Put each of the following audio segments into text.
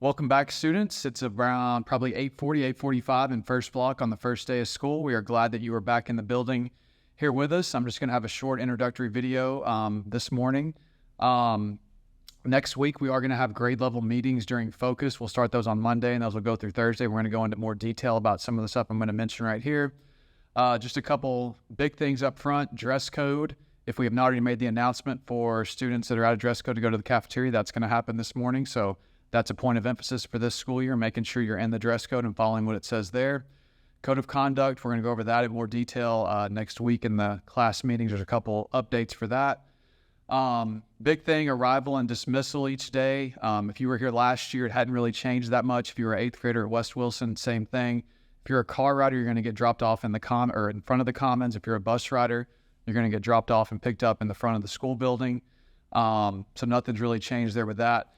Welcome back, students. It's around probably 8:40, 8:45 in first block on the first day of school. We are glad that you are back in the building here with us. I'm just going to have a short introductory video this morning. Next week, we are going to have grade level meetings during Focus. We'll start those on Monday, and those will go through Thursday. We're going to go into more detail about some of the stuff I'm going to mention right here. Just a couple big things up front. Dress code. If we have not already made the announcement for students that are out of dress code to go to the cafeteria, that's going to happen this morning. So that's a point of emphasis for this school year, making sure you're in the dress code and following what it says there. Code of conduct, we're going to go over that in more detail next week in the class meetings. There's a couple updates for that. Big thing, arrival and dismissal each day. If you were here last year, it hadn't really changed that much. If you were an 8th grader at West Wilson, same thing. If you're a car rider, you're going to get dropped off in the or in front of the commons. If you're a bus rider, you're going to get dropped off and picked up in the front of the school building. So nothing's really changed there with that.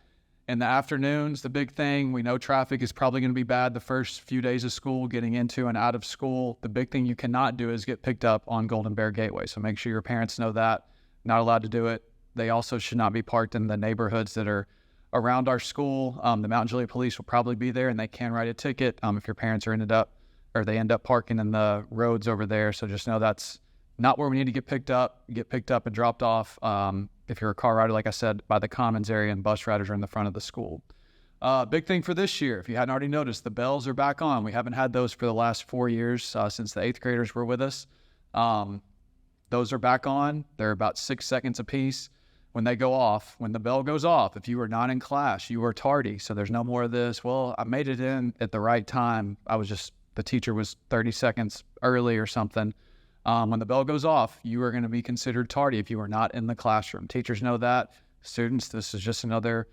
In the afternoons, the big thing, we know traffic is probably going to be bad the first few days of school, getting into and out of school. The big thing you cannot do is get picked up on Golden Bear Gateway. So make sure your parents know that. Not allowed to do it. They also should not be parked in the neighborhoods that are around our school. The Mount Juliet police will probably be there, and they can write a ticket if your parents are end up parking in the roads over there. So just know that's not where we need to get picked up and dropped off. If you're a car rider, like I said, by the commons area, and bus riders are in the front of the school. Big thing for this year, if you hadn't already noticed, the bells are back on. We haven't had those for the last 4 years since the 8th graders were with us. Those are back on. They're about 6 seconds apiece. When they go off, when the bell goes off, if you were not in class, you were tardy. So there's no more of this, well, I made it in at the right time. The teacher was 30 seconds early or something. When the bell goes off, you are going to be considered tardy if you are not in the classroom. Teachers know that. Students, this is just another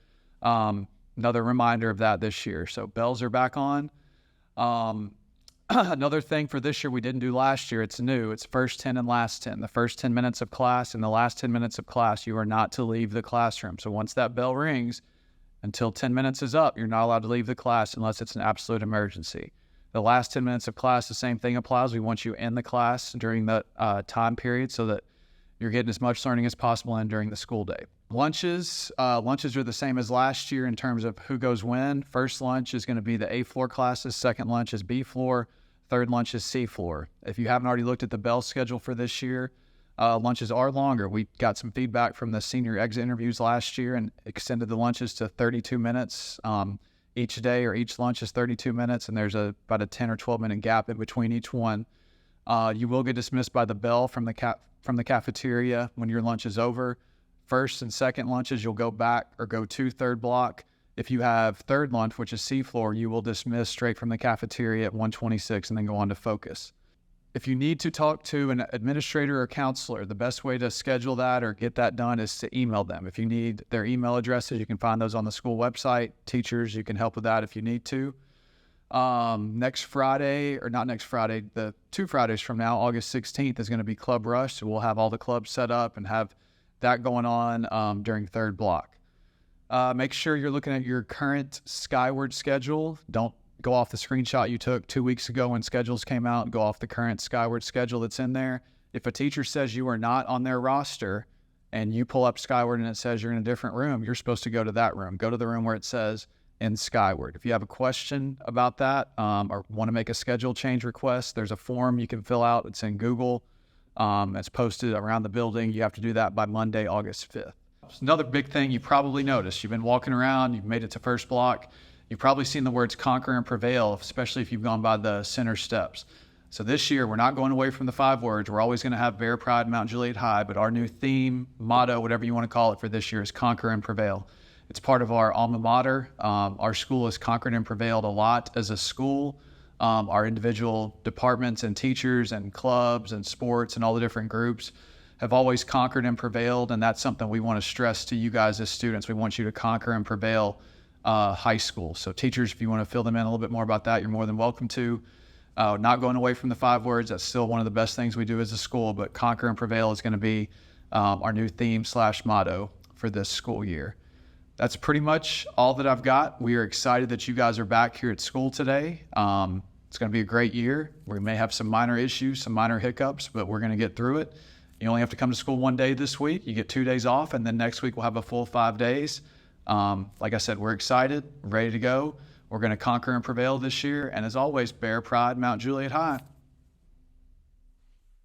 reminder of that this year. So bells are back on. Another thing for this year we didn't do last year, it's new. It's first 10 and last 10. The first 10 minutes of class and the last 10 minutes of class, you are not to leave the classroom. So once that bell rings, until 10 minutes is up, you're not allowed to leave the class unless it's an absolute emergency. The last 10 minutes of class, the same thing applies. We want you in the class during that time period so that you're getting as much learning as possible in during the school day. Lunches are the same as last year in terms of who goes when. First lunch is going to be the A floor classes. Second lunch is B floor. Third lunch is C floor. If you haven't already looked at the bell schedule for this year, lunches are longer. We got some feedback from the senior exit interviews last year and extended the lunches to 32 minutes. Each day or each lunch is 32 minutes, and there's about a 10 or 12 minute gap in between each one. You will get dismissed by the bell from the cafeteria when your lunch is over. First and second lunches, you'll go back or go to third block. If you have third lunch, which is C floor, you will dismiss straight from the cafeteria at 1:26 and then go on to Focus. If you need to talk to an administrator or counselor, the best way to schedule that or get that done is to email them. If you need their email addresses, you can find those on the school website. Teachers, you can help with that if you need to. Next Friday, or not next Friday, the 2 Fridays from now, August 16th, is going to be Club Rush. So we'll have all the clubs set up and have that going on during third block. Make sure you're looking at your current Skyward schedule. Don't go off the screenshot you took 2 weeks ago when schedules came out. Go off the current Skyward schedule that's in there. If a teacher says you are not on their roster and you pull up Skyward and it says you're in a different room, you're supposed to go to that room. Go to the room where it says in Skyward. If you have a question about that or want to make a schedule change request, there's a form you can fill out. It's in Google. It's posted around the building. You have to do that by Monday, August 5th. Another big thing you probably noticed, you've been walking around, you've made it to first block, you've probably seen the words conquer and prevail, especially if you've gone by the center steps. So this year, we're not going away from the 5 words. We're always going to have Bear Pride, Mount Juliet High, but our new theme, motto, whatever you want to call it for this year is conquer and prevail. It's part of our alma mater. Our school has conquered and prevailed a lot as a school. Our individual departments and teachers and clubs and sports and all the different groups have always conquered and prevailed, and that's something we want to stress to you guys as students. We want you to conquer and prevail high school. So teachers, if you want to fill them in a little bit more about that, you're more than welcome to. Not going away from the 5 words. That's still one of the best things we do as a school, but conquer and prevail is going to be our new theme / motto for this school year. That's pretty much all that I've got. We are excited that you guys are back here at school today. It's going to be a great year. We may have some minor issues, some minor hiccups, but we're going to get through it. You only have to come to school one day this week. You get 2 days off, and then next week we'll have a full 5 days. Like I said, we're excited, ready to go. We're going to conquer and prevail this year. And as always, Bear Pride, Mount Juliet High.